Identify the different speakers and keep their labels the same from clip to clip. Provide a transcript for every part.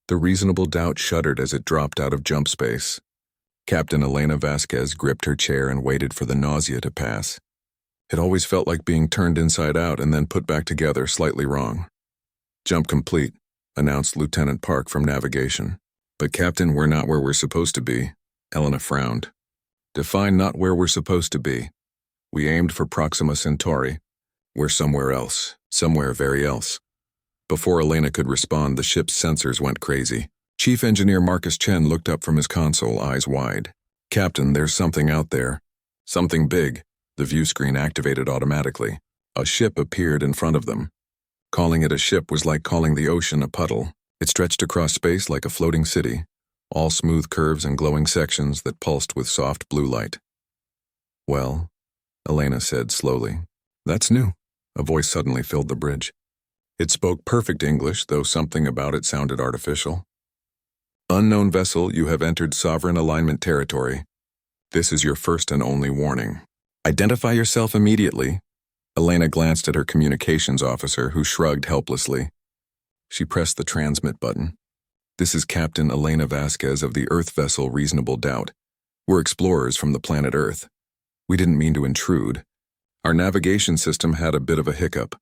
Speaker 1: The reasonable doubt shuddered as it dropped out of jump space. Captain Elena Vasquez gripped her chair and waited for the nausea to pass. It always felt like being turned inside out and then put back together slightly wrong. "Jump complete," announced Lieutenant Park from navigation. "But Captain, we're not where we're supposed to be." Elena frowned. "Define not where we're supposed to be. We aimed for Proxima Centauri. We're somewhere else, somewhere very else." Before Elena could respond, the ship's sensors went crazy. Chief Engineer Marcus Chen looked up from his console, eyes wide. "Captain, there's something out there. Something big." The view screen activated automatically. A ship appeared in front of them. Calling it a ship was like calling the ocean a puddle. It stretched across space like a floating city, all smooth curves and glowing sections that pulsed with soft blue light. "Well," Elena said slowly. "That's new." A voice suddenly filled the bridge. It spoke perfect English, though something about it sounded artificial. "Unknown vessel, you have entered sovereign alignment territory. This is your first and only warning. Identify yourself immediately." Elena glanced at her communications officer, who shrugged helplessly. She pressed the transmit button. "This is Captain Elena Vasquez of the Earth vessel Reasonable Doubt. We're explorers from the planet Earth. We didn't mean to intrude. Our navigation system had a bit of a hiccup."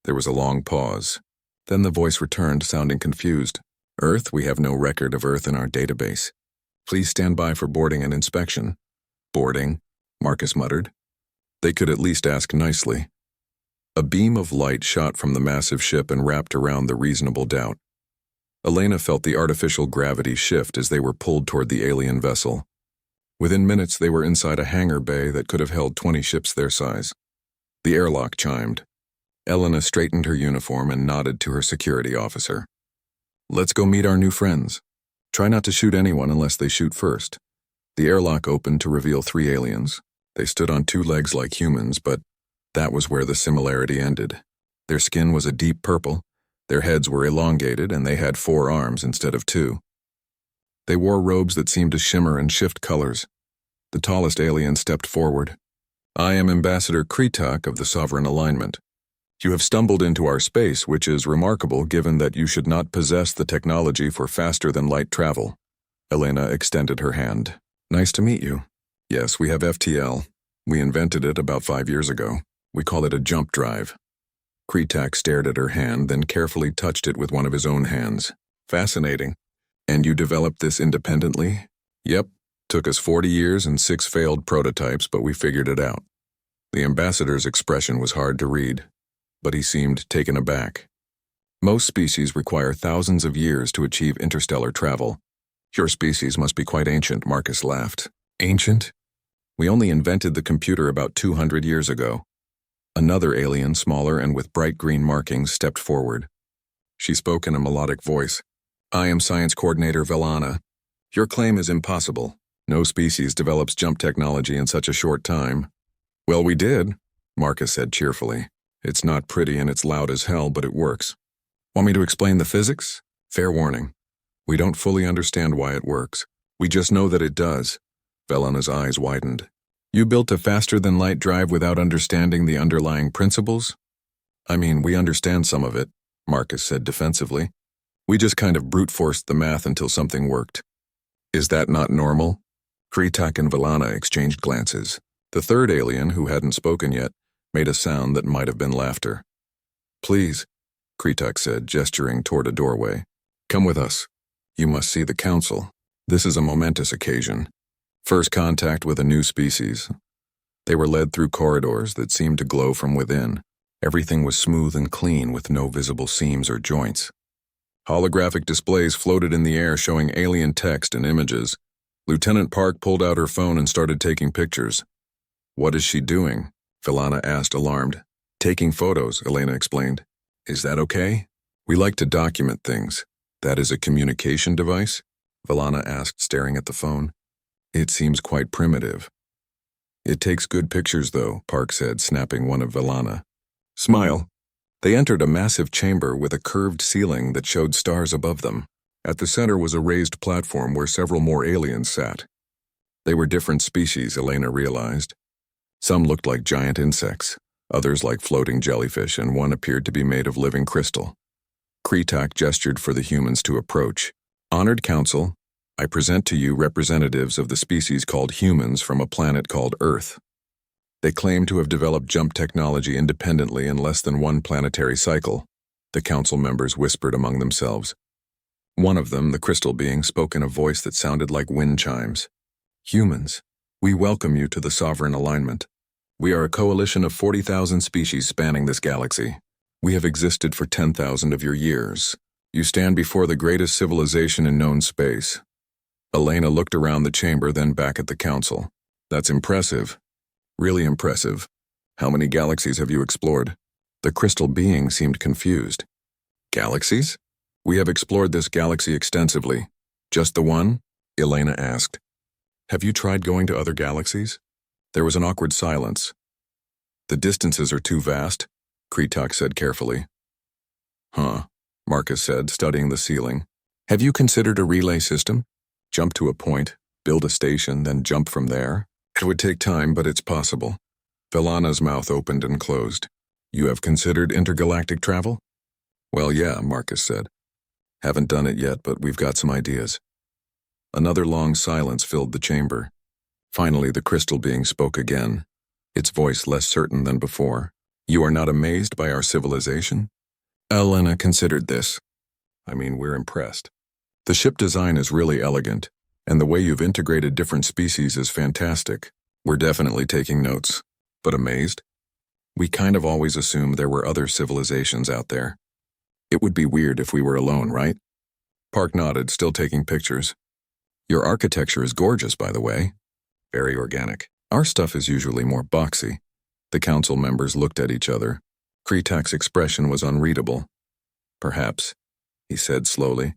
Speaker 1: There was a long pause. Then the voice returned, sounding confused. "Earth, we have no record of Earth in our database. Please stand by for boarding and inspection." "Boarding?" Marcus muttered. They could at least ask nicely. A beam of light shot from the massive ship and wrapped around the Reasonable Doubt. Elena felt the artificial gravity shift as they were pulled toward the alien vessel. Within minutes, they were inside a hangar bay that could have held 20 ships their size. The airlock chimed. Elena straightened her uniform and nodded to her security officer. "Let's go meet our new friends. Try not to shoot anyone unless they shoot first." The airlock opened to reveal 3 aliens. They stood on 2 legs like humans, but that was where the similarity ended. Their skin was a deep purple, their heads were elongated, and they had 4 arms instead of 2. They wore robes that seemed to shimmer and shift colors. The tallest alien stepped forward. "I am Ambassador Kretak of the Sovereign Alignment. You have stumbled into our space, which is remarkable given that you should not possess the technology for faster-than-light travel." Elena extended her hand. "Nice to meet you. Yes, we have FTL. We invented it about 5 years ago. We call it a jump drive." Kretak stared at her hand, then carefully touched it with one of his own hands. "Fascinating. And you developed this independently?" "Yep. Took us 40 years and 6 failed prototypes, but we figured it out." The ambassador's expression was hard to read, but he seemed taken aback. "Most species require thousands of years to achieve interstellar travel. Your species must be quite ancient," Marcus laughed. "Ancient? We only invented the computer about 200 years ago." Another alien, smaller and with bright green markings, stepped forward. She spoke in a melodic voice. "I am Science Coordinator Velana. Your claim is impossible. No species develops jump technology in such a short time." "Well, we did," Marcus said cheerfully. "It's not pretty and it's loud as hell, but it works. Want me to explain the physics? Fair warning. We don't fully understand why it works. We just know that it does." Velana's eyes widened. "You built a faster-than-light drive without understanding the underlying principles?" "I mean, we understand some of it," Marcus said defensively. "We just kind of brute-forced the math until something worked." "Is that not normal?" Kretak and Velana exchanged glances. The third alien, who hadn't spoken yet, made a sound that might have been laughter. "Please," Kretak said, gesturing toward a doorway. "Come with us. You must see the council. This is a momentous occasion. First contact with a new species." They were led through corridors that seemed to glow from within. Everything was smooth and clean with no visible seams or joints. Holographic displays floated in the air showing alien text and images. Lieutenant Park pulled out her phone and started taking pictures. "What is she doing?" Velana asked, alarmed. "Taking photos," Elena explained. "Is that okay?" "We like to document things." "That is a communication device?" Velana asked, staring at the phone. "It seems quite primitive." "It takes good pictures, though," Park said, snapping one of Velana. "Smile." They entered a massive chamber with a curved ceiling that showed stars above them. At the center was a raised platform where several more aliens sat. They were different species, Elena realized. Some looked like giant insects, others like floating jellyfish, and one appeared to be made of living crystal. Kretak gestured for the humans to approach. Honored Council, I present to you representatives of the species called humans from a planet called Earth. They claim to have developed jump technology independently in less than one planetary cycle, the council members whispered among themselves. One of them, the crystal being, spoke in a voice that sounded like wind chimes. Humans, we welcome you to the Sovereign Alignment. We are a coalition of 40,000 species spanning this galaxy. We have existed for 10,000 of your years. You stand before the greatest civilization in known space. Elena looked around the chamber, then back at the council. That's impressive. Really impressive. How many galaxies have you explored? The crystal being seemed confused. Galaxies? We have explored this galaxy extensively. Just the one? Elena asked. Have you tried going to other galaxies? There was an awkward silence. The distances are too vast, Kretok said carefully. Huh, Marcus said, studying the ceiling. Have you considered a relay system? Jump to a point, build a station, then jump from there? It would take time, but it's possible. Velana's mouth opened and closed. You have considered intergalactic travel? Well, yeah, Marcus said. Haven't done it yet, but we've got some ideas. Another long silence filled the chamber. Finally, the crystal being spoke again, its voice less certain than before. You are not amazed by our civilization? Elena considered this. I mean, we're impressed. The ship design is really elegant, and the way you've integrated different species is fantastic. We're definitely taking notes. But amazed? We kind of always assumed there were other civilizations out there. It would be weird if we were alone, right? Park nodded, still taking pictures. Your architecture is gorgeous, by the way. Very organic. Our stuff is usually more boxy. The council members looked at each other. Kretok's expression was unreadable. Perhaps, he said slowly,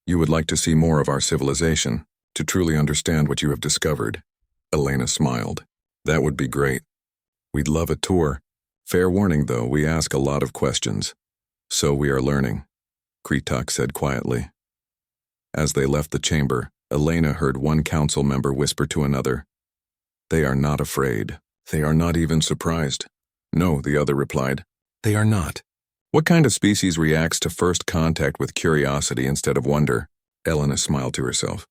Speaker 1: you would like to see more of our civilization, to truly understand what you have discovered. Elena smiled. That would be great. We'd love a tour. Fair warning, though, we ask a lot of questions. So we are learning, Kretok said quietly. As they left the chamber, Elena heard one council member whisper to another. They are not afraid. They are not even surprised. No, the other replied. They are not. What kind of species reacts to first contact with curiosity instead of wonder? Elena smiled to herself.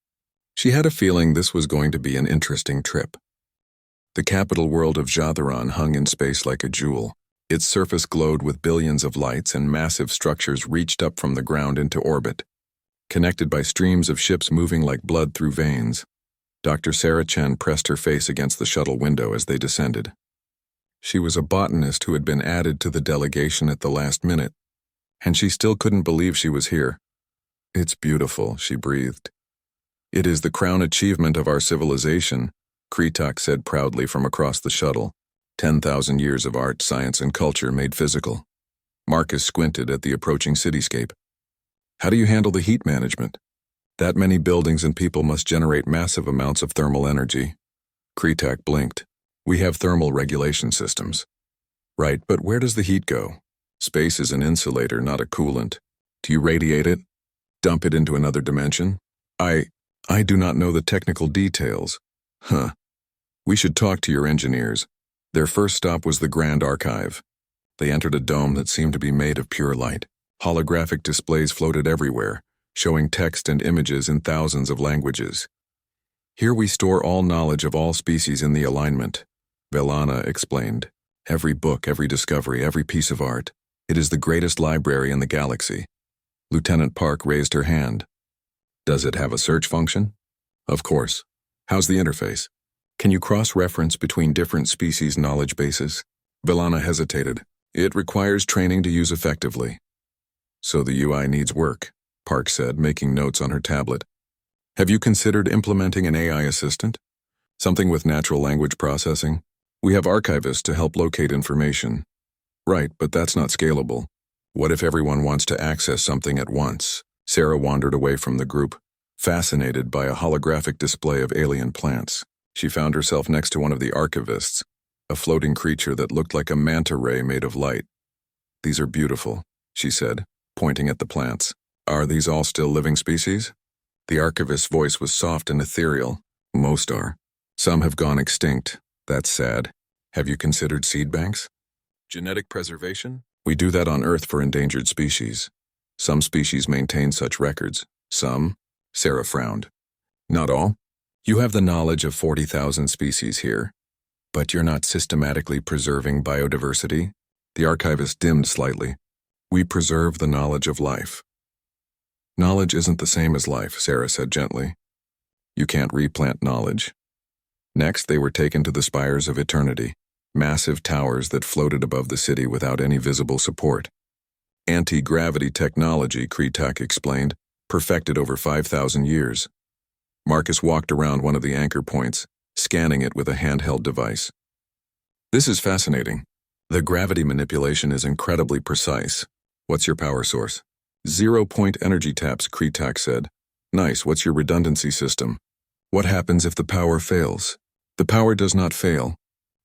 Speaker 1: She had a feeling this was going to be an interesting trip. The capital world of Jatharon hung in space like a jewel. Its surface glowed with billions of lights, and massive structures reached up from the ground into orbit, connected by streams of ships moving like blood through veins. Dr. Sarah Chen pressed her face against the shuttle window as they descended. She was a botanist who had been added to the delegation at the last minute, and she still couldn't believe she was here. It's beautiful, she breathed. It is the crown achievement of our civilization, Kretok said proudly from across the shuttle. 10,000 years of art, science, and culture made physical. Marcus squinted at the approaching cityscape. How do you handle the heat management? That many buildings and people must generate massive amounts of thermal energy. Kretok blinked. We have thermal regulation systems. Right, but where does the heat go? Space is an insulator, not a coolant. Do you radiate it? Dump it into another dimension? I do not know the technical details. Huh. We should talk to your engineers. Their first stop was the Grand Archive. They entered a dome that seemed to be made of pure light. Holographic displays floated everywhere, showing text and images in thousands of languages. Here we store all knowledge of all species in the alignment, Velana explained. Every book, every discovery, every piece of art. It is the greatest library in the galaxy. Lieutenant Park raised her hand. Does it have a search function? Of course. How's the interface? Can you cross-reference between different species knowledge bases? Velana hesitated. It requires training to use effectively. So the UI needs work, Park said, making notes on her tablet. Have you considered implementing an AI assistant? Something with natural language processing? We have archivists to help locate information. Right, but that's not scalable. What if everyone wants to access something at once? Sarah wandered away from the group, fascinated by a holographic display of alien plants. She found herself next to one of the archivists, a floating creature that looked like a manta ray made of light. These are beautiful, she said, pointing at the plants. Are these all still living species? The archivist's voice was soft and ethereal. Most are. Some have gone extinct. That's sad. Have you considered seed banks? Genetic preservation? We do that on Earth for endangered species. Some species maintain such records. Some, Sarah frowned. Not all. You have the knowledge of 40,000 species here, but you're not systematically preserving biodiversity. The archivist dimmed slightly. We preserve the knowledge of life. Knowledge isn't the same as life, Sarah said gently. You can't replant knowledge. Next, they were taken to the spires of eternity, massive towers that floated above the city without any visible support. Anti-gravity technology, Kretak explained, perfected over 5,000 years. Marcus walked around one of the anchor points, scanning it with a handheld device. This is fascinating. The gravity manipulation is incredibly precise. What's your power source? 0-point energy taps, Kretak said. Nice, what's your redundancy system? What happens if the power fails? The power does not fail.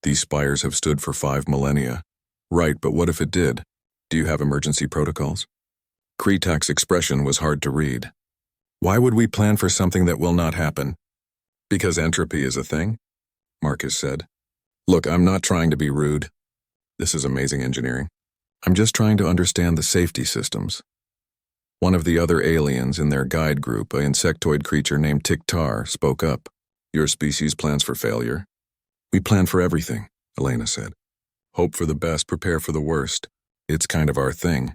Speaker 1: These spires have stood for 5 millennia. Right, but what if it did? Do you have emergency protocols? Kretak's expression was hard to read. Why would we plan for something that will not happen? Because entropy is a thing? Marcus said. Look, I'm not trying to be rude. This is amazing engineering. I'm just trying to understand the safety systems. One of the other aliens in their guide group, an insectoid creature named Tiktar, spoke up. Your species plans for failure? We plan for everything, Elena said. Hope for the best, prepare for the worst. It's kind of our thing.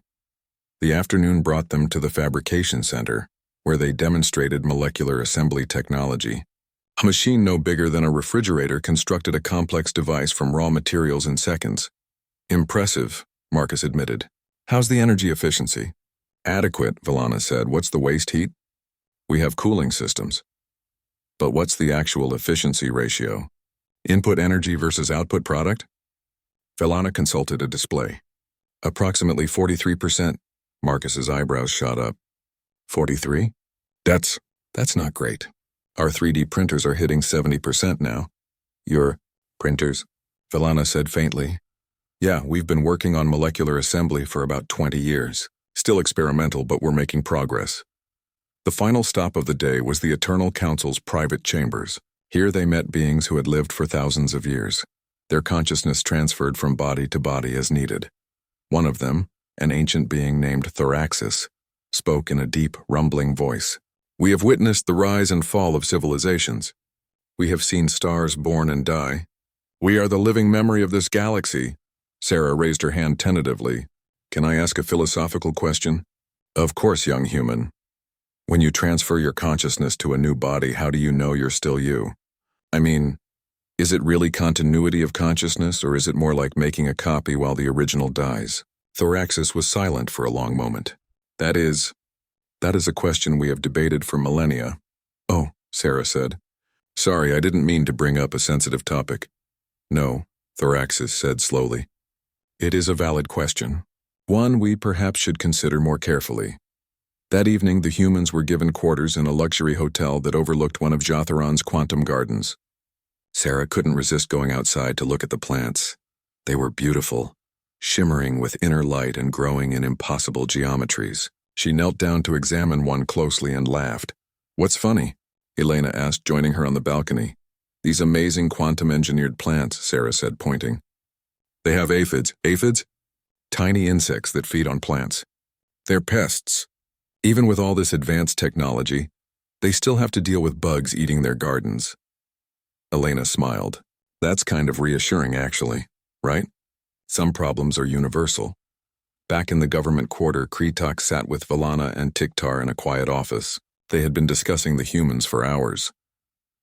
Speaker 1: The afternoon brought them to the fabrication center, where they demonstrated molecular assembly technology. A machine no bigger than a refrigerator constructed a complex device from raw materials in seconds. Impressive, Marcus admitted. How's the energy efficiency? Adequate, Villana said. What's the waste heat? We have cooling systems. But what's the actual efficiency ratio? Input energy versus output product? Villana consulted a display. Approximately 43%. Marcus's eyebrows shot up. 43? That's not great. Our 3D printers are hitting 70% now. Your printers? Villana said faintly. Yeah, we've been working on molecular assembly for about 20 years. Still experimental, but we're making progress. The final stop of the day was the Eternal Council's private chambers. Here they met beings who had lived for thousands of years, their consciousness transferred from body to body as needed. One of them, an ancient being named Thoraxis, spoke in a deep, rumbling voice. We have witnessed the rise and fall of civilizations. We have seen stars born and die. We are the living memory of this galaxy. Sarah raised her hand tentatively. Can I ask a philosophical question? Of course, young human. When you transfer your consciousness to a new body, how do you know you're still you? I mean, is it really continuity of consciousness, or is it more like making a copy while the original dies? Thoraxis was silent for a long moment. That is a question we have debated for millennia. Oh, Sarah said. Sorry, I didn't mean to bring up a sensitive topic. No, Thoraxis said slowly. It is a valid question. One we perhaps should consider more carefully. That evening, the humans were given quarters in a luxury hotel that overlooked one of Jotheron's quantum gardens. Sarah couldn't resist going outside to look at the plants. They were beautiful, shimmering with inner light and growing in impossible geometries. She knelt down to examine one closely and laughed. What's funny? Elena asked, joining her on the balcony. These amazing quantum-engineered plants, Sarah said, pointing. They have aphids. Aphids? Tiny insects that feed on plants. They're pests. Even with all this advanced technology, they still have to deal with bugs eating their gardens. Elena smiled. That's kind of reassuring, actually, right? Some problems are universal. Back in the government quarter, Kretak sat with Villana and Tiktar in a quiet office. They had been discussing the humans for hours.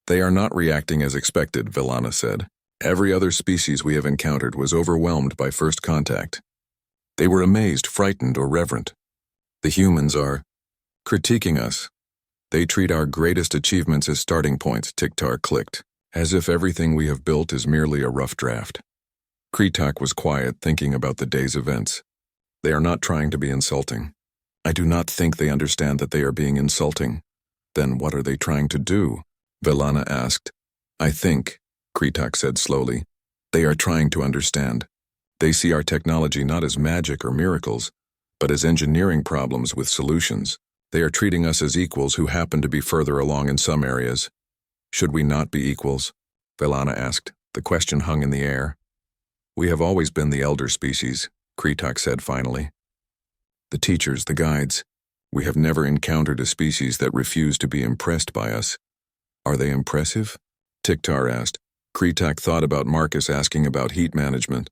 Speaker 1: They are not reacting as expected, Villana said. Every other species we have encountered was overwhelmed by first contact. They were amazed, frightened, or reverent. The humans are critiquing us. They treat our greatest achievements as starting points, Tiktar clicked, as if everything we have built is merely a rough draft. Kretak was quiet, thinking about the day's events. They are not trying to be insulting. I do not think they understand that they are being insulting. Then what are they trying to do? Villana asked. I think, Kretak said slowly, they are trying to understand. They see our technology not as magic or miracles, but as engineering problems with solutions. They are treating us as equals who happen to be further along in some areas. Should we not be equals? Villana asked. The question hung in the air. We have always been the elder species, Kretak said finally. The teachers, the guides. We have never encountered a species that refused to be impressed by us. Are they impressive? Tiktar asked. Kretak thought about Marcus asking about heat management,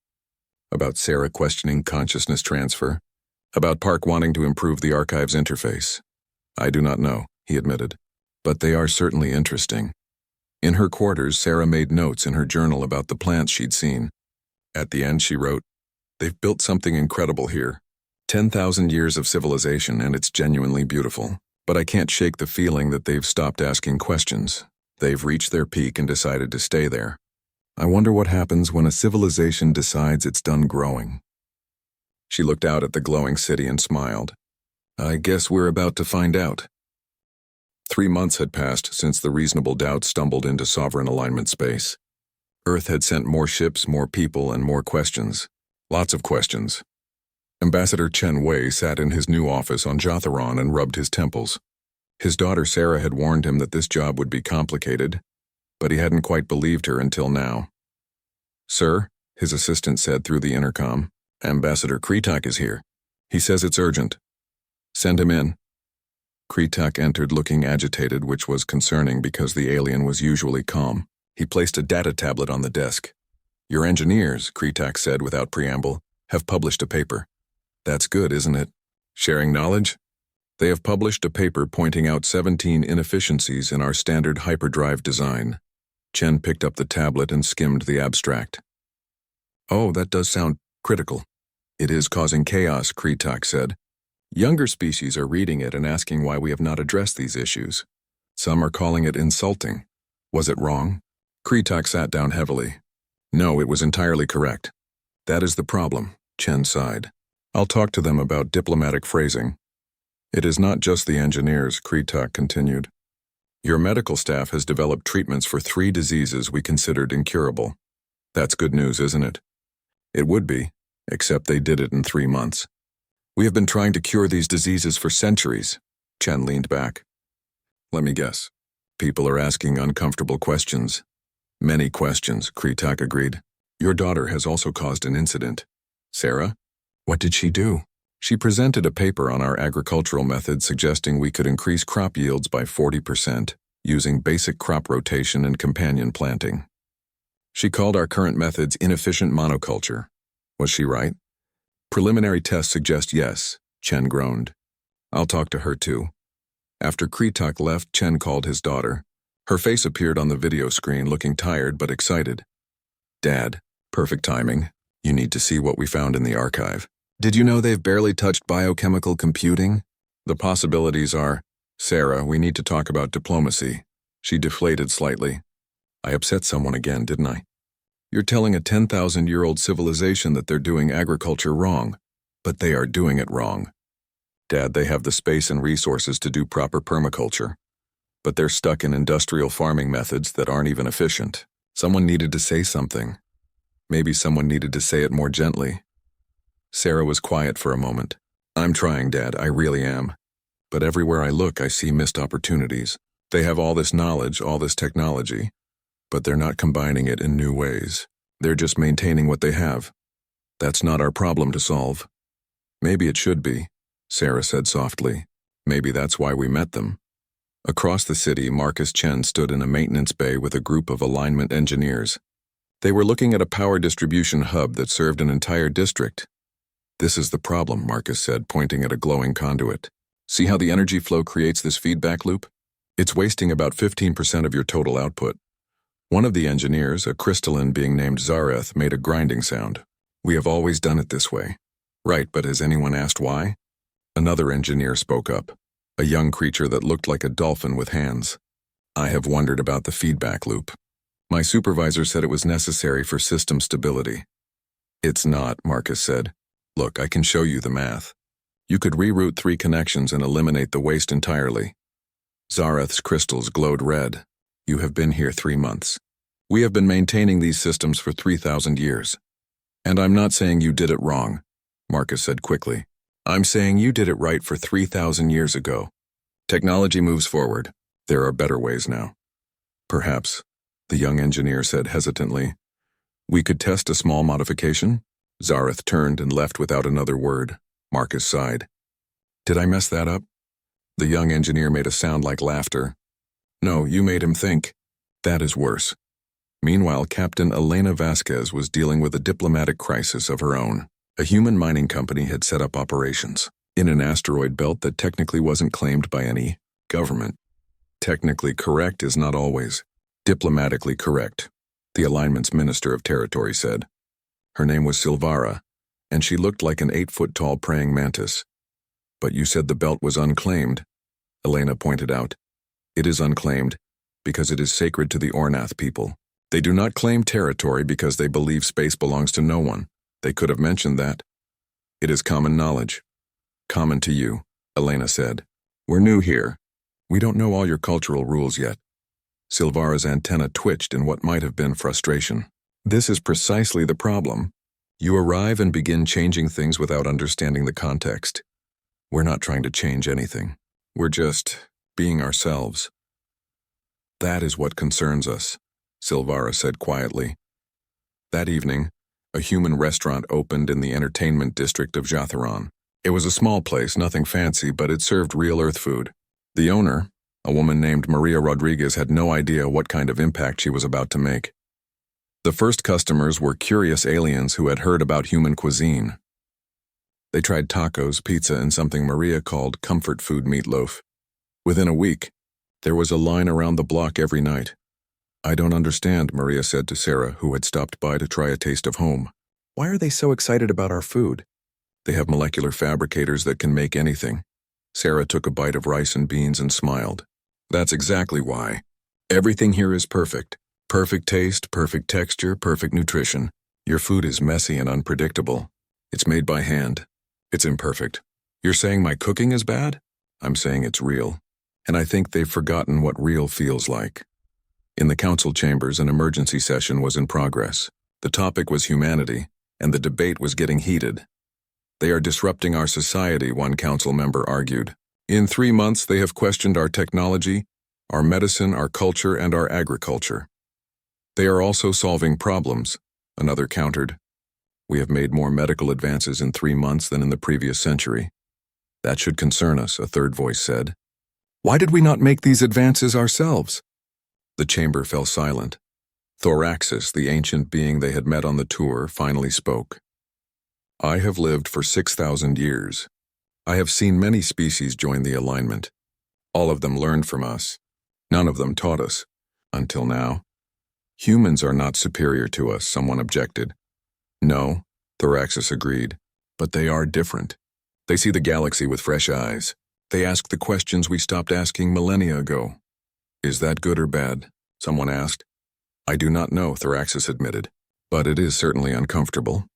Speaker 1: about Sarah questioning consciousness transfer, about Park wanting to improve the archive's interface. I do not know, he admitted, but they are certainly interesting. In her quarters, Sarah made notes in her journal about the plants she'd seen. At the end, she wrote, "They've built something incredible here. 10,000 years of civilization, and it's genuinely beautiful. But I can't shake the feeling that they've stopped asking questions. They've reached their peak and decided to stay there. I wonder what happens when a civilization decides it's done growing." She looked out at the glowing city and smiled. I guess we're about to find out. 3 months had passed since the reasonable doubt stumbled into sovereign alignment space. Earth had sent more ships, more people, and more questions. Lots of questions. Ambassador Chen Wei sat in his new office on Jatharon and rubbed his temples. His daughter Sarah had warned him that this job would be complicated, but he hadn't quite believed her until now. "Sir," his assistant said through the intercom, "Ambassador Kretak is here. He says it's urgent. Send him in." Kretak entered looking agitated, which was concerning because the alien was usually calm. He placed a data tablet on the desk. "Your engineers," Kretak said without preamble, "have published a paper." "That's good, isn't it? Sharing knowledge?" "They have published a paper pointing out 17 inefficiencies in our standard hyperdrive design." Chen picked up the tablet and skimmed the abstract. "Oh, that does sound critical." "It is causing chaos," Kretak said. "Younger species are reading it and asking why we have not addressed these issues. Some are calling it insulting. Was it wrong?" Kretak sat down heavily. "No, it was entirely correct." "That is the problem," Chen sighed. "I'll talk to them about diplomatic phrasing." "It is not just the engineers," Kretak continued. "Your medical staff has developed treatments for 3 diseases we considered incurable. That's good news, isn't it?" "It would be, except they did it in 3 months. We have been trying to cure these diseases for centuries." Chen leaned back. "Let me guess. People are asking uncomfortable questions." "Many questions," Kretak agreed. "Your daughter has also caused an incident." "Sarah? What did she do?" "She presented a paper on our agricultural methods suggesting we could increase crop yields by 40% using basic crop rotation and companion planting. She called our current methods inefficient monoculture. Was she right?" "Preliminary tests suggest yes," Chen groaned. "I'll talk to her too." After Kretak left, Chen called his daughter. Her face appeared on the video screen, looking tired but excited. "Dad, perfect timing. You need to see what we found in the archive. Did you know they've barely touched biochemical computing? The possibilities are..." "Sarah, we need to talk about diplomacy." She deflated slightly. "I upset someone again, didn't I? You're telling a 10,000-year-old civilization that they're doing agriculture wrong, but they are doing it wrong. Dad, they have the space and resources to do proper permaculture, but they're stuck in industrial farming methods that aren't even efficient. Someone needed to say something. Maybe someone needed to say it more gently." Sarah was quiet for a moment. "I'm trying, Dad, I really am. But everywhere I look, I see missed opportunities. They have all this knowledge, all this technology, but they're not combining it in new ways. They're just maintaining what they have. That's not our problem to solve." "Maybe it should be," Sarah said softly. "Maybe that's why we met them." Across the city, Marcus Chen stood in a maintenance bay with a group of alignment engineers. They were looking at a power distribution hub that served an entire district. "This is the problem," Marcus said, pointing at a glowing conduit. "See how the energy flow creates this feedback loop? It's wasting about 15% of your total output." One of the engineers, a crystalline being named Zareth, made a grinding sound. "We have always done it this way." "Right, but has anyone asked why?" Another engineer spoke up, a young creature that looked like a dolphin with hands. "I have wondered about the feedback loop. My supervisor said it was necessary for system stability." "It's not," Marcus said. "Look, I can show you the math. You could reroute 3 connections and eliminate the waste entirely." Zareth's crystals glowed red. "You have been here 3 months. We have been maintaining these systems for 3,000 years. And I'm not saying you did it wrong," Marcus said quickly. "I'm saying you did it right for 3,000 years ago. Technology moves forward. There are better ways now." "Perhaps," the young engineer said hesitantly. "We could test a small modification?" Zareth turned and left without another word. Marcus sighed. "Did I mess that up?" The young engineer made a sound like laughter. No, you made him think. That is worse. Meanwhile, Captain Elena Vasquez was dealing with a diplomatic crisis of her own. A human mining company had set up operations in an asteroid belt that technically wasn't claimed by any government. Technically correct is not always diplomatically correct, the alignment's Minister of Territory said. Her name was Silvara, and she looked like an 8-foot-tall praying mantis. But you said the belt was unclaimed, Elena pointed out. It is unclaimed because it is sacred to the Ornath people. They do not claim territory because they believe space belongs to no one. They could have mentioned that. It is common knowledge. Common to you, Elena said. We're new here. We don't know all your cultural rules yet. Silvara's antenna twitched in what might have been frustration. This is precisely the problem. You arrive and begin changing things without understanding the context. We're not trying to change anything. We're just being ourselves. That is what concerns us, Silvara said quietly. That evening, a human restaurant opened in the entertainment district of Jatharon. It was a small place, nothing fancy, but it served real Earth food. The owner, a woman named Maria Rodriguez, had no idea what kind of impact she was about to make. The first customers were curious aliens who had heard about human cuisine. They tried tacos, pizza, and something Maria called comfort food meatloaf. Within a week, there was a line around the block every night. I don't understand, Maria said to Sarah, who had stopped by to try a taste of home. Why are they so excited about our food? They have molecular fabricators that can make anything. Sarah took a bite of rice and beans and smiled. That's exactly why. Everything here is perfect. Perfect taste, perfect texture, perfect nutrition. Your food is messy and unpredictable. It's made by hand. It's imperfect. You're saying my cooking is bad? I'm saying it's real. And I think they've forgotten what real feels like. In the council chambers, an emergency session was in progress. The topic was humanity, and the debate was getting heated. They are disrupting our society, one council member argued. In 3 months, they have questioned our technology, our medicine, our culture, and our agriculture. They are also solving problems, another countered. We have made more medical advances in 3 months than in the previous century. That should concern us, a third voice said. Why did we not make these advances ourselves? The chamber fell silent. Thoraxis, the ancient being they had met on the tour, finally spoke. I have lived for 6,000 years. I have seen many species join the alignment. All of them learned from us. None of them taught us. Until now. Humans are not superior to us, someone objected. No, Thoraxis agreed, but they are different. They see the galaxy with fresh eyes. They ask the questions we stopped asking millennia ago. Is that good or bad? Someone asked. I do not know, Thoraxis admitted, but it is certainly uncomfortable.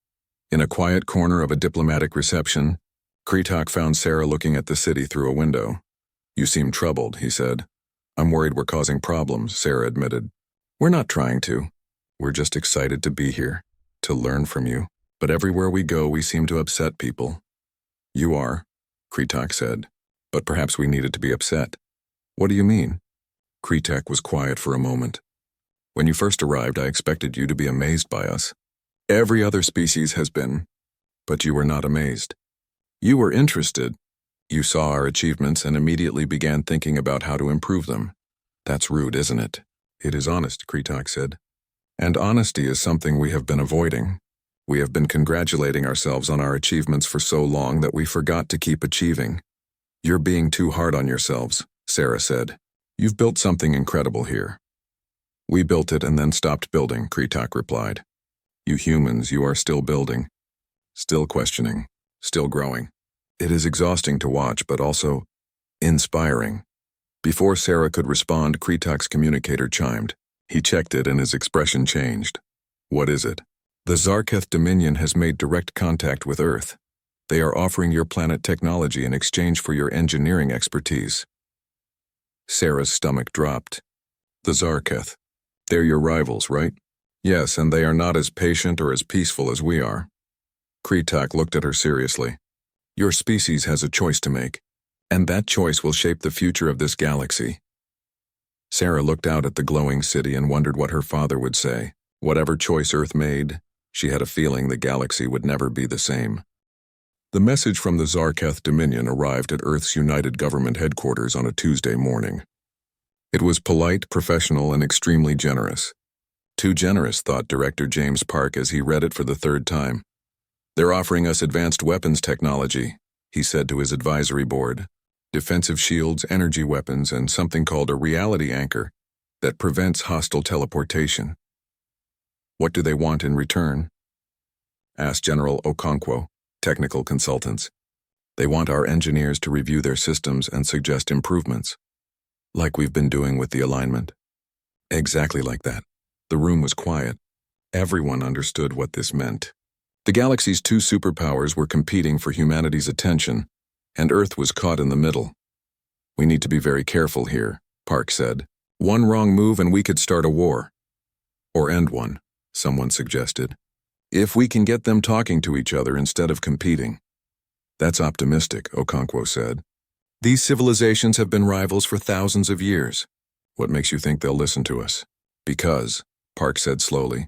Speaker 1: In a quiet corner of a diplomatic reception, Kretak found Sarah looking at the city through a window. You seem troubled, he said. I'm worried we're causing problems, Sarah admitted. We're not trying to. We're just excited to be here, to learn from you. But everywhere we go, we seem to upset people. You are, Kretak said. But perhaps we needed to be upset. What do you mean? Kretak was quiet for a moment. When you first arrived, I expected you to be amazed by us. Every other species has been, but you were not amazed. You were interested. You saw our achievements and immediately began thinking about how to improve them. That's rude, isn't it? It is honest, Kretak said. And honesty is something we have been avoiding. We have been congratulating ourselves on our achievements for so long that we forgot to keep achieving. You're being too hard on yourselves, Sarah said. You've built something incredible here. We built it and then stopped building, Kretak replied. You humans, you are still building, still questioning, still growing. It is exhausting to watch, but also inspiring. Before Sarah could respond, Kretak's communicator chimed. He checked it and his expression changed. What is it? The Zarketh Dominion has made direct contact with Earth. They are offering your planet technology in exchange for your engineering expertise. Sarah's stomach dropped. The Zarketh. They're your rivals, right? Yes, and they are not as patient or as peaceful as we are. Kretak looked at her seriously. Your species has a choice to make, and that choice will shape the future of this galaxy. Sarah looked out at the glowing city and wondered what her father would say. Whatever choice Earth made, she had a feeling the galaxy would never be the same. The message from the Zarketh Dominion arrived at Earth's United Government headquarters on a Tuesday morning. It was polite, professional, and extremely generous. Too generous, thought Director James Park as he read it for the third time. They're offering us advanced weapons technology, he said to his advisory board. Defensive shields, energy weapons, and something called a reality anchor that prevents hostile teleportation. What do they want in return? Asked General Okonkwo, technical consultants. They want our engineers to review their systems and suggest improvements. Like we've been doing with the alignment. Exactly like that. The room was quiet. Everyone understood what this meant. The galaxy's two superpowers were competing for humanity's attention, and Earth was caught in the middle. We need to be very careful here, Park said. One wrong move and we could start a war. Or end one, someone suggested. If we can get them talking to each other instead of competing. That's optimistic, Okonkwo said. These civilizations have been rivals for thousands of years. What makes you think they'll listen to us? Because, Park said slowly,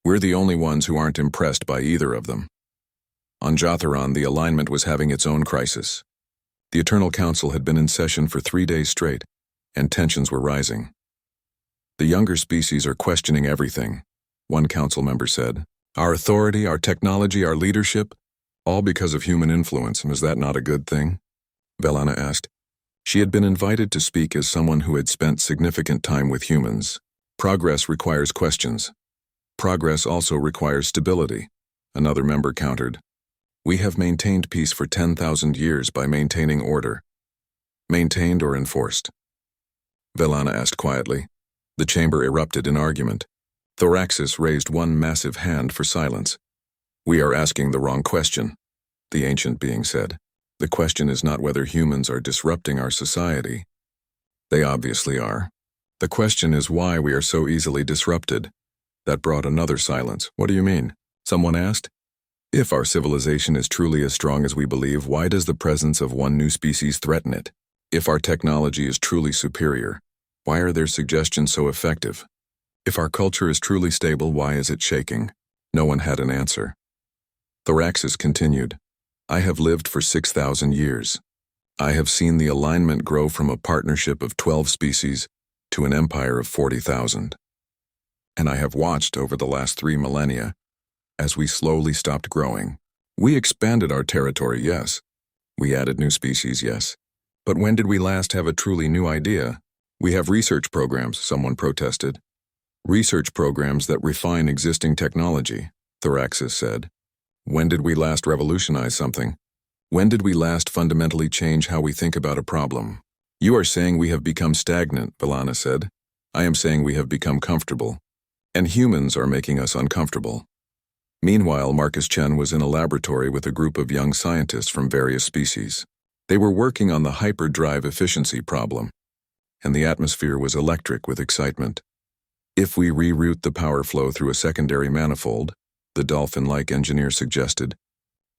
Speaker 1: we're the only ones who aren't impressed by either of them. On Jotharon, the alignment was having its own crisis. The Eternal Council had been in session for 3 days straight, and tensions were rising. The younger species are questioning everything, one council member said. Our authority, our technology, our leadership, all because of human influence, and is that not a good thing? Velana asked. She had been invited to speak as someone who had spent significant time with humans. Progress requires questions. Progress also requires stability, another member countered. We have maintained peace for 10,000 years by maintaining order. Maintained or enforced? Velana asked quietly. The chamber erupted in argument. Thoraxis raised one massive hand for silence. We are asking the wrong question, the ancient being said. The question is not whether humans are disrupting our society. They obviously are. The question is why we are so easily disrupted. That brought another silence. What do you mean? Someone asked. If our civilization is truly as strong as we believe, why does the presence of one new species threaten it? If our technology is truly superior, why are their suggestions so effective? If our culture is truly stable, why is it shaking? No one had an answer. Thoraxis continued. I have lived for 6,000 years. I have seen the alignment grow from a partnership of 12 species to an empire of 40,000. And I have watched over the last 3 millennia as we slowly stopped growing. We expanded our territory, yes. We added new species, yes. But when did we last have a truly new idea? We have research programs, someone protested. Research programs that refine existing technology, Thoraxis said. When did we last revolutionize something? When did we last fundamentally change how we think about a problem? You are saying we have become stagnant, Velana said. I am saying we have become comfortable. And humans are making us uncomfortable. Meanwhile, Marcus Chen was in a laboratory with a group of young scientists from various species. They were working on the hyperdrive efficiency problem, and the atmosphere was electric with excitement. If we reroute the power flow through a secondary manifold, the dolphin-like engineer suggested,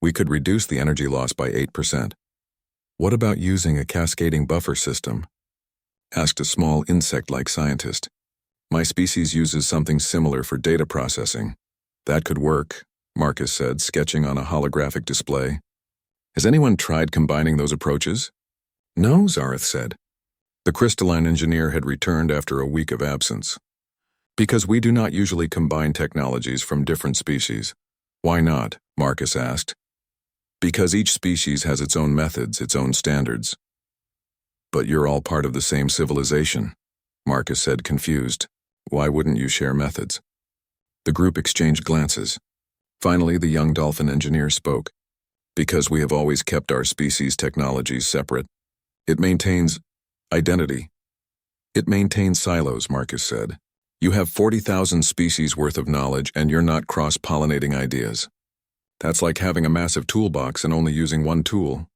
Speaker 1: we could reduce the energy loss by 8%. What about using a cascading buffer system? Asked a small insect-like scientist. My species uses something similar for data processing. That could work, Marcus said, sketching on a holographic display. Has anyone tried combining those approaches? No, Zareth said. The crystalline engineer had returned after a week of absence. Because we do not usually combine technologies from different species. Why not? Marcus asked. Because each species has its own methods, its own standards. But you're all part of the same civilization, Marcus said, confused. Why wouldn't you share methods? The group exchanged glances. Finally, the young dolphin engineer spoke. Because we have always kept our species' technologies separate. It maintains identity. It maintains silos, Marcus said. You have 40,000 species worth of knowledge and you're not cross-pollinating ideas. That's like having a massive toolbox and only using one tool.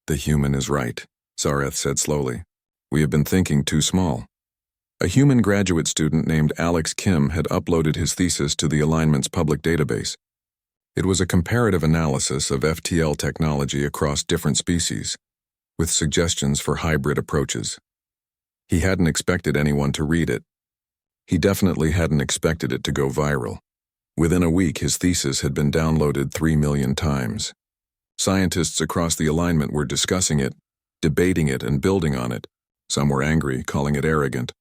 Speaker 1: The human is right, Zareth said slowly. We have been thinking too small. A human graduate student named Alex Kim had uploaded his thesis to the alignment's public database. It was a comparative analysis of FTL technology across different species, with suggestions for hybrid approaches. He hadn't expected anyone to read it. He definitely hadn't expected it to go viral. Within a week, his thesis had been downloaded 3 million times. Scientists across the alignment were discussing it, debating it, and building on it. Some were angry, calling it arrogant.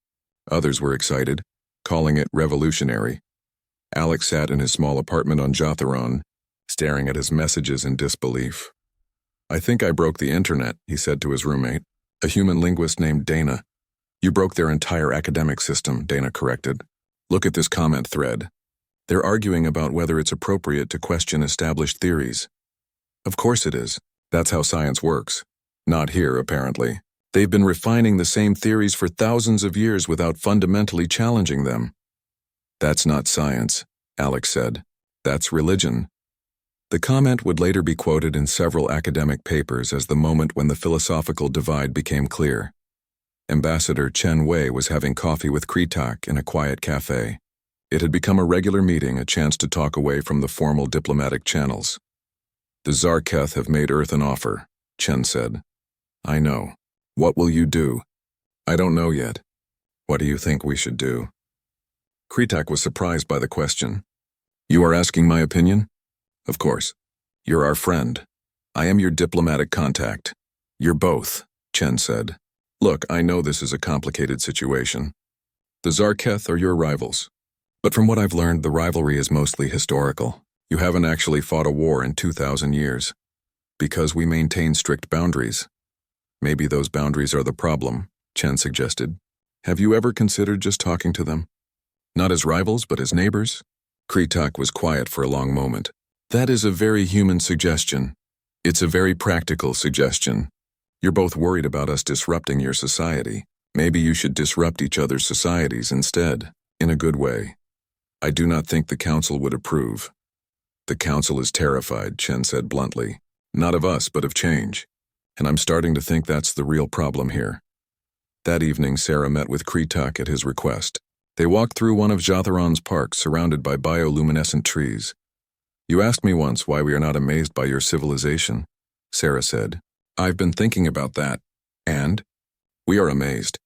Speaker 1: Others were excited, calling it revolutionary. Alex sat in his small apartment on Jotharon, staring at his messages in disbelief. "I think I broke the internet," he said to his roommate, a human linguist named Dana. "You broke their entire academic system," Dana corrected. "Look at this comment thread. They're arguing about whether it's appropriate to question established theories." "Of course it is. That's how science works." "Not here, apparently. They've been refining the same theories for thousands of years without fundamentally challenging them." "That's not science," Alex said. "That's religion." The comment would later be quoted in several academic papers as the moment when the philosophical divide became clear. Ambassador Chen Wei was having coffee with Kritak in a quiet cafe. It had become a regular meeting, a chance to talk away from the formal diplomatic channels. "The Zarketh have made Earth an offer," Chen said. "I know. What will you do?" "I don't know yet." "What do you think we should do?" Kritak was surprised by the question. "You are asking my opinion?" "Of course. You're our friend. I am your diplomatic contact." "You're both," Chen said. "Look, I know this is a complicated situation. The Zarketh are your rivals. But from what I've learned, the rivalry is mostly historical. You haven't actually fought a war in 2,000 years. Because we maintain strict boundaries. Maybe those boundaries are the problem," Chen suggested. "Have you ever considered just talking to them? Not as rivals, but as neighbors?" Kritak was quiet for a long moment. "That is a very human suggestion. It's a very practical suggestion. You're both worried about us disrupting your society. Maybe you should disrupt each other's societies instead, in a good way. I do not think the council would approve." "The council is terrified," Chen said bluntly. "Not of us, but of change. And I'm starting to think that's the real problem here." That evening, Sarah met with Kritak at his request. They walked through one of Jotharon's parks surrounded by bioluminescent trees. "You asked me once why we are not amazed by your civilization," Sarah said. "I've been thinking about that. And? We are amazed.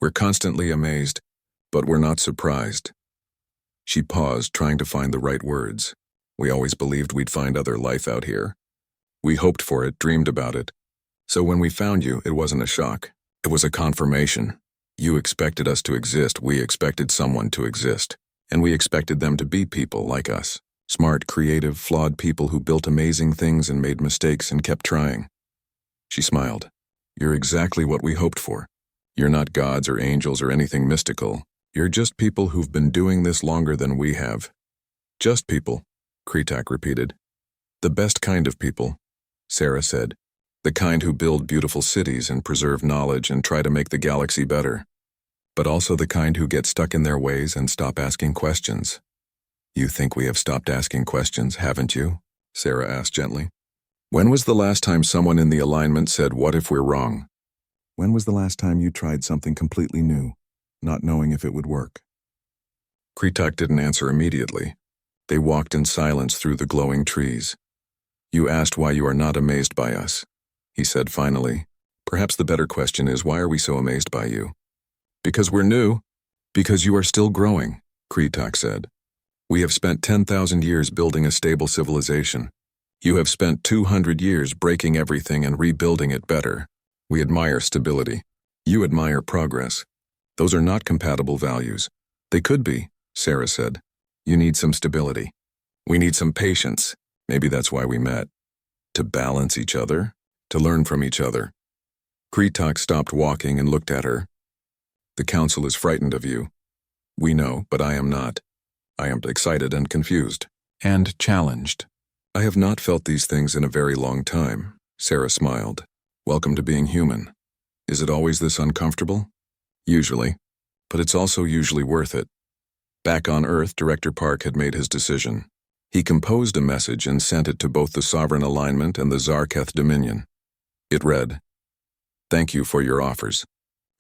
Speaker 1: We're constantly amazed, but we're not surprised." She paused, trying to find the right words. "We always believed we'd find other life out here. We hoped for it, dreamed about it. So when we found you, it wasn't a shock. It was a confirmation. You expected us to exist, we expected someone to exist. And we expected them to be people like us. Smart, creative, flawed people who built amazing things and made mistakes and kept trying." She smiled. "You're exactly what we hoped for. You're not gods or angels or anything mystical. You're just people who've been doing this longer than we have." "Just people," Kritak repeated. "The best kind of people," Sarah said. "The kind who build beautiful cities and preserve knowledge and try to make the galaxy better. But also the kind who get stuck in their ways and stop asking questions." "You think we have stopped asking questions, haven't you?" Sarah asked gently. "When was the last time someone in the alignment said, 'What if we're wrong?' When was the last time you tried something completely new, not knowing if it would work?" Kritak didn't answer immediately. They walked in silence through the glowing trees. "You asked why you are not amazed by us," he said finally. "Perhaps the better question is, why are we so amazed by you?" "Because we're new." "Because you are still growing," Kritak said. "We have spent 10,000 years building a stable civilization. You have spent 200 years breaking everything and rebuilding it better. We admire stability. You admire progress. Those are not compatible values." "They could be," Sarah said. "You need some stability. We need some patience. Maybe that's why we met. To balance each other, to learn from each other." Kritak stopped walking and looked at her. "The council is frightened of you. We know, but I am not. I am excited and confused. And challenged." "I have not felt these things in a very long time," Sarah smiled. "Welcome to being human. Is it always this uncomfortable?" "Usually. But it's also usually worth it." Back on Earth, Director Park had made his decision. He composed a message and sent it to both the Sovereign Alignment and the Zarketh Dominion. It read, "Thank you for your offers.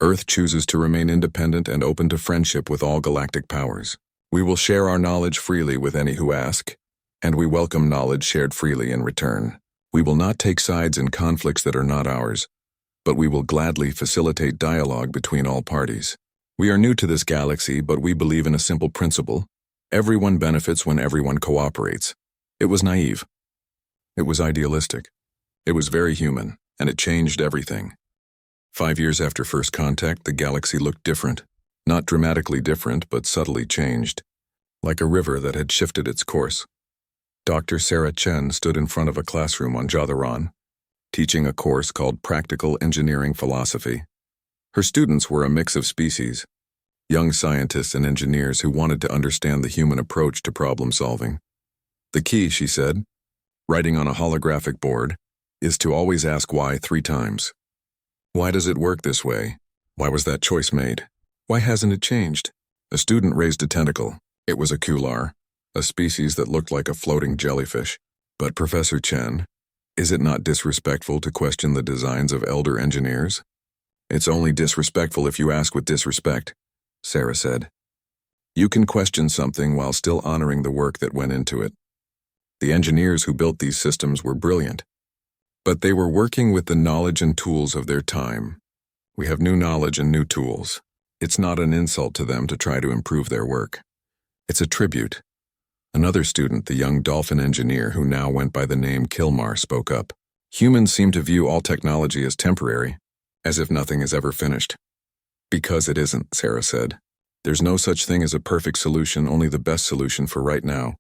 Speaker 1: Earth chooses to remain independent and open to friendship with all galactic powers. We will share our knowledge freely with any who ask, and we welcome knowledge shared freely in return. We will not take sides in conflicts that are not ours, but we will gladly facilitate dialogue between all parties. We are new to this galaxy, but we believe in a simple principle. Everyone benefits when everyone cooperates." It was naive. It was idealistic. It was very human, and it changed everything. 5 years after first contact, the galaxy looked different. Not dramatically different, but subtly changed, like a river that had shifted its course. Dr. Sarah Chen stood in front of a classroom on Jatharon, teaching a course called Practical Engineering Philosophy. Her students were a mix of species, young scientists and engineers who wanted to understand the human approach to problem solving. The key, she said, writing on a holographic board, is to always ask why 3 times. Why does it work this way? Why was that choice made? Why hasn't it changed? A student raised a tentacle. It was a kular, a species that looked like a floating jellyfish. But Professor Chen, is it not disrespectful to question the designs of elder engineers? It's only disrespectful if you ask with disrespect, Sarah said. You can question something while still honoring the work that went into it. The engineers who built these systems were brilliant, but they were working with the knowledge and tools of their time. We have new knowledge and new tools. It's not an insult to them to try to improve their work. It's a tribute. Another student, the young dolphin engineer who now went by the name Kilmar, spoke up. Humans seem to view all technology as temporary, as if nothing is ever finished. Because it isn't, Sarah said. There's no such thing as a perfect solution, only the best solution for right now.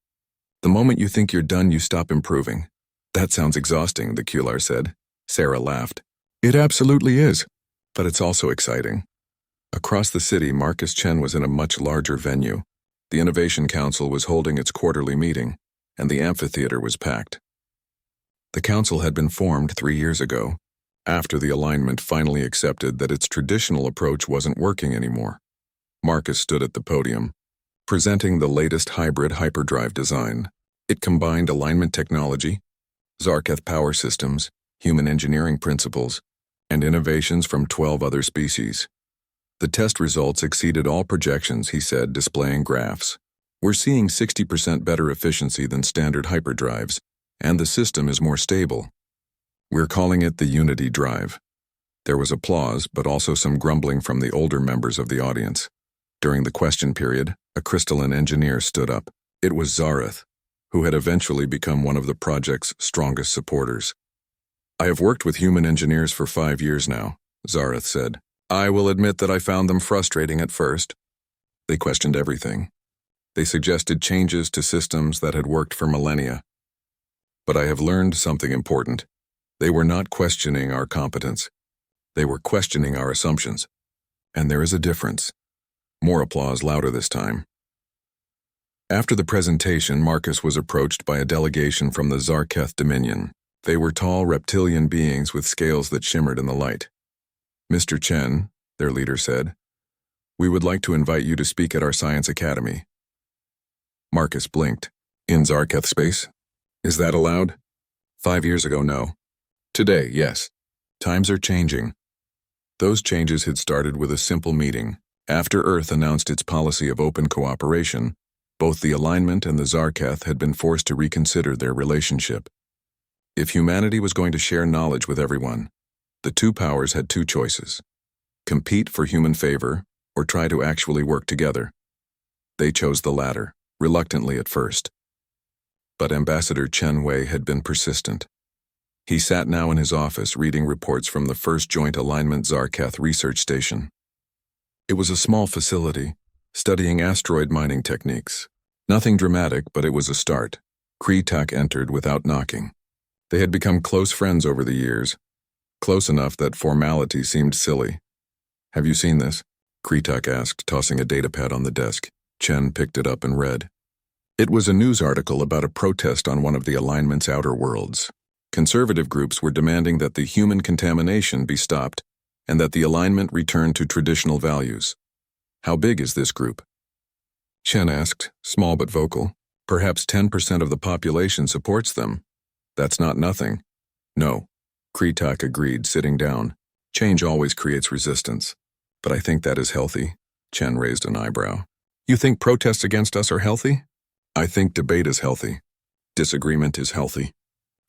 Speaker 1: The moment you think you're done, you stop improving. That sounds exhausting, the Kular said. Sarah laughed. It absolutely is, but it's also exciting. Across the city, Marcus Chen was in a much larger venue. The Innovation Council was holding its quarterly meeting, and the amphitheater was packed. The council had been formed 3 years ago, after the alignment finally accepted that its traditional approach wasn't working anymore. Marcus stood at the podium, presenting the latest hybrid hyperdrive design. It combined alignment technology, Zarketh power systems, human engineering principles, and innovations from 12 other species. The test results exceeded all projections, he said, displaying graphs. We're seeing 60% better efficiency than standard hyperdrives, and the system is more stable. We're calling it the Unity Drive. There was applause, but also some grumbling from the older members of the audience. During the question period, a crystalline engineer stood up. It was Zareth, who had eventually become one of the project's strongest supporters. I have worked with human engineers for 5 years now, Zareth said. I will admit that I found them frustrating at first. They questioned everything. They suggested changes to systems that had worked for millennia. But I have learned something important. They were not questioning our competence. They were questioning our assumptions. And there is a difference. More applause, louder this time. After the presentation, Marcus was approached by a delegation from the Zarketh Dominion. They were tall reptilian beings with scales that shimmered in the light. Mr. Chen, their leader said, we would like to invite you to speak at our science academy. Marcus blinked. In Zarketh space? Is that allowed? 5 years ago, no. Today, yes. Times are changing. Those changes had started with a simple meeting. After Earth announced its policy of open cooperation, both the alignment and the Zarketh had been forced to reconsider their relationship. If humanity was going to share knowledge with everyone, the two powers had 2 choices: compete for human favor or try to actually work together. They chose the latter, reluctantly at first. But Ambassador Chen Wei had been persistent. He sat now in his office reading reports from the first Joint Alignment Zarketh research station. It was a small facility, studying asteroid mining techniques. Nothing dramatic, but it was a start. Kreetak entered without knocking. They had become close friends over the years, close enough that formality seemed silly. Have you seen this? Kreetak asked, tossing a datapad on the desk. Chen picked it up and read. It was a news article about a protest on one of the alignment's outer worlds. Conservative groups were demanding that the human contamination be stopped and that the alignment return to traditional values. How big is this group? Chen asked, small but vocal. Perhaps 10% of the population supports them. That's not nothing. No. Kreetak agreed, sitting down. Change always creates resistance. But I think that is healthy. Chen raised an eyebrow. You think protests against us are healthy? I think debate is healthy. Disagreement is healthy.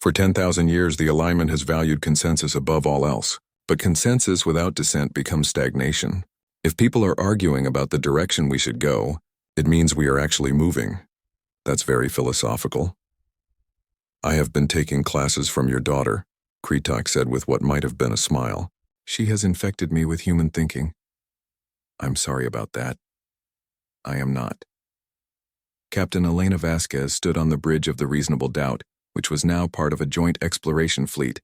Speaker 1: For 10,000 years, the alignment has valued consensus above all else. But consensus without dissent becomes stagnation. If people are arguing about the direction we should go, it means we are actually moving. That's very philosophical. I have been taking classes from your daughter, Kretok said with what might have been a smile. She has infected me with human thinking. I'm sorry about that. I am not. Captain Elena Vasquez stood on the bridge of the Reasonable Doubt, which was now part of a joint exploration fleet.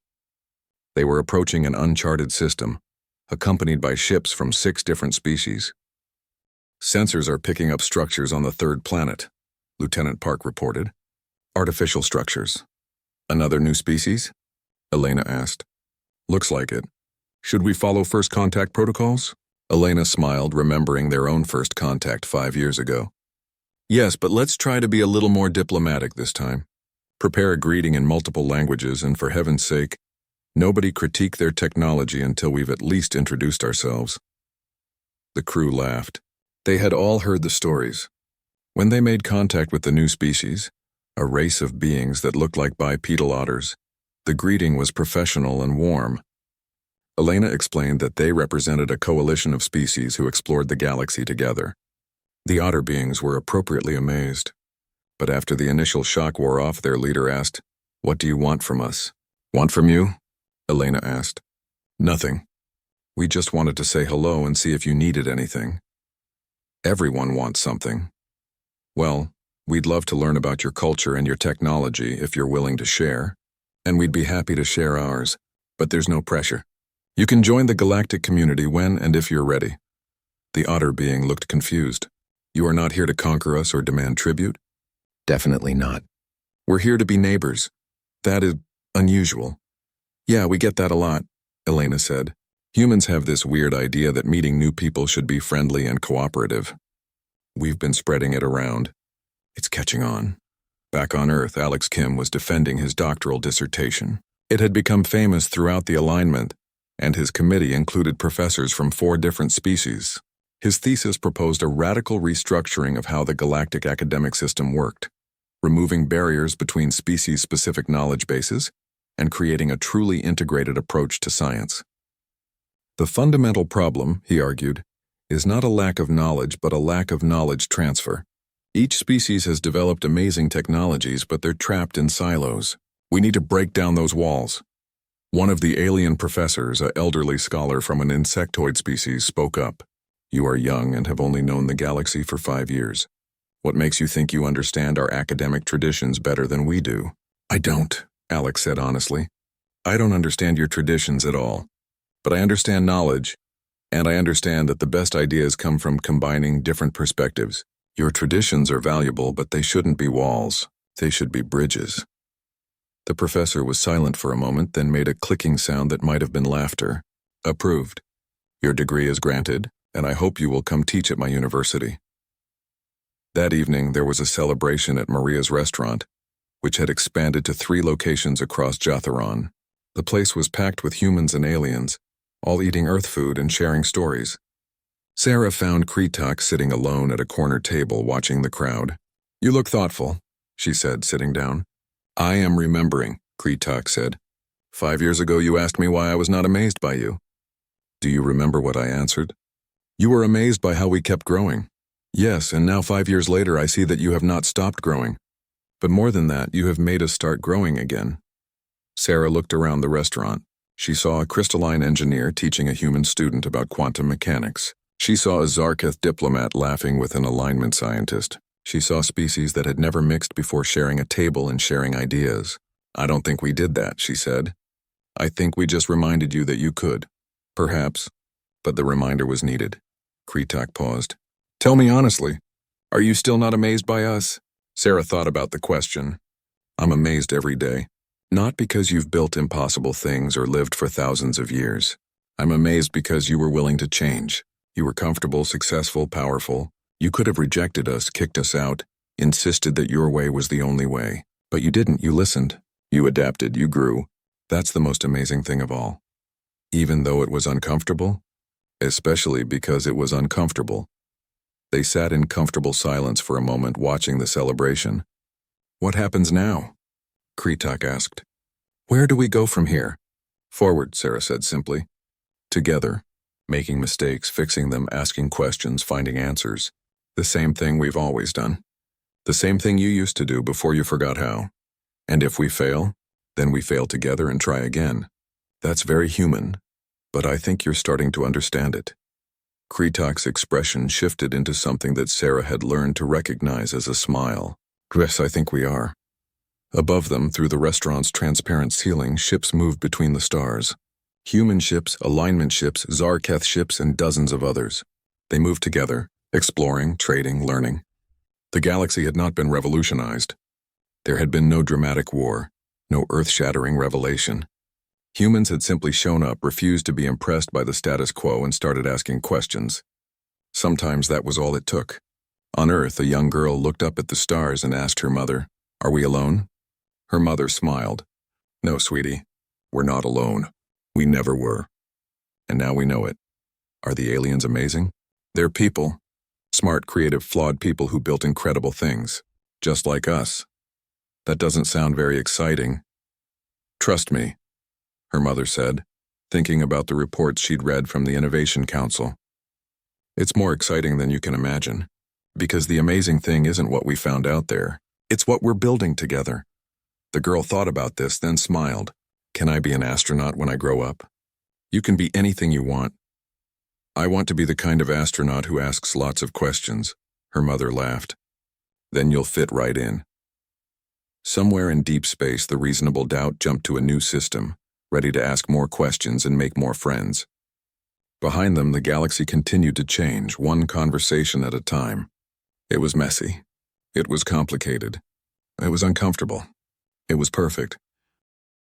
Speaker 1: They were approaching an uncharted system, accompanied by ships from 6 different species. Sensors are picking up structures on the 3rd planet, Lieutenant Park reported. Artificial structures. Another new species? Elena asked. Looks like it. Should we follow first contact protocols? Elena smiled, remembering their own first contact 5 years ago. Yes, but let's try to be a little more diplomatic this time. Prepare a greeting in multiple languages, and for heaven's sake, nobody critique their technology until we've at least introduced ourselves. The crew laughed. They had all heard the stories. When they made contact with the new species, a race of beings that looked like bipedal otters, the greeting was professional and warm. Elena explained that they represented a coalition of species who explored the galaxy together. The otter beings were appropriately amazed. But after the initial shock wore off, their leader asked, "What do you want from us?" "Want from you?" Elena asked. "Nothing. We just wanted to say hello and see if you needed anything." "Everyone wants something." "Well, we'd love to learn about your culture and your technology if you're willing to share, and we'd be happy to share ours, but there's no pressure. You can join the galactic community when and if you're ready." The otter being looked confused. "You are not here to conquer us or demand tribute?" "Definitely not. We're here to be neighbors. That is unusual." "Yeah, we get that a lot," Elena said. "Humans have this weird idea that meeting new people should be friendly and cooperative. We've been spreading it around. It's catching on." Back on Earth, Alex Kim was defending his doctoral dissertation. It had become famous throughout the alignment, and his committee included professors from 4 different species. His thesis proposed a radical restructuring of how the galactic academic system worked, removing barriers between species-specific knowledge bases and creating a truly integrated approach to science. The fundamental problem, he argued, is not a lack of knowledge but a lack of knowledge transfer. Each species has developed amazing technologies, but they're trapped in silos. We need to break down those walls. One of the alien professors, an elderly scholar from an insectoid species, spoke up. "You are young and have only known the galaxy for 5 years. What makes you think you understand our academic traditions better than we do?" "I don't," Alex said honestly. "I don't understand your traditions at all. But I understand knowledge, and I understand that the best ideas come from combining different perspectives. Your traditions are valuable, but they shouldn't be walls. They should be bridges." The professor was silent for a moment, then made a clicking sound that might have been laughter. "Approved. Your degree is granted, and I hope you will come teach at my university." That evening, there was a celebration at Maria's restaurant, which had expanded to 3 locations across Jatharon. The place was packed with humans and aliens, all eating Earth food and sharing stories. Sarah found Kretok sitting alone at a corner table watching the crowd. "You look thoughtful," she said, sitting down. "I am remembering," Kretok said. 5 years ago you asked me why I was not amazed by you. Do you remember what I answered? You were amazed by how we kept growing. Yes, and now 5 years later I see that you have not stopped growing. But more than that, you have made us start growing again." Sarah looked around the restaurant. She saw a crystalline engineer teaching a human student about quantum mechanics. She saw a Zarketh diplomat laughing with an alignment scientist. She saw species that had never mixed before sharing a table and sharing ideas. "I don't think we did that," she said. "I think we just reminded you that you could. Perhaps, but the reminder was needed." Kretok paused. "Tell me honestly, are you still not amazed by us?" Sarah thought about the question. "I'm amazed every day. Not because you've built impossible things or lived for thousands of years. I'm amazed because you were willing to change. You were comfortable, successful, powerful. You could have rejected us, kicked us out, insisted that your way was the only way. But you didn't, you listened. You adapted, you grew. That's the most amazing thing of all. Even though it was uncomfortable, especially because it was uncomfortable." They sat in comfortable silence for a moment watching the celebration. "What happens now?" Kretok asked. "Where do we go from here?" "Forward," Sarah said simply. "Together. Making mistakes, fixing them, asking questions, finding answers. The same thing we've always done. The same thing you used to do before you forgot how. And if we fail, then we fail together and try again. That's very human, but I think you're starting to understand it. Kretak's expression shifted into something that Sarah had learned to recognize as a smile. Yes, I think we are. Above them, through the restaurant's transparent ceiling, ships moved between the stars. Human ships, alignment ships, Zarketh ships, and dozens of others. They moved together, exploring, trading, learning. The galaxy had not been revolutionized. There had been no dramatic war, no earth-shattering revelation. Humans had simply shown up, refused to be impressed by the status quo, and started asking questions. Sometimes that was all it took. On Earth, a young girl looked up at the stars and asked her mother, "Are we alone?" Her mother smiled. "No, sweetie, we're not alone. We never were. And now we know it. Are the aliens amazing? They're people. Smart, creative, flawed people who built incredible things. Just like us. That doesn't sound very exciting." "Trust me," her mother said, thinking about the reports she'd read from the Innovation Council. "It's more exciting than you can imagine. Because the amazing thing isn't what we found out there. It's what we're building together." The girl thought about this, then smiled. "Can I be an astronaut when I grow up?" "You can be anything you want." "I want to be the kind of astronaut who asks lots of questions," her mother laughed. "Then you'll fit right in." Somewhere in deep space, the reasonable doubt jumped to a new system, ready to ask more questions and make more friends. Behind them, the galaxy continued to change, one conversation at a time. It was messy. It was complicated. It was uncomfortable. It was perfect.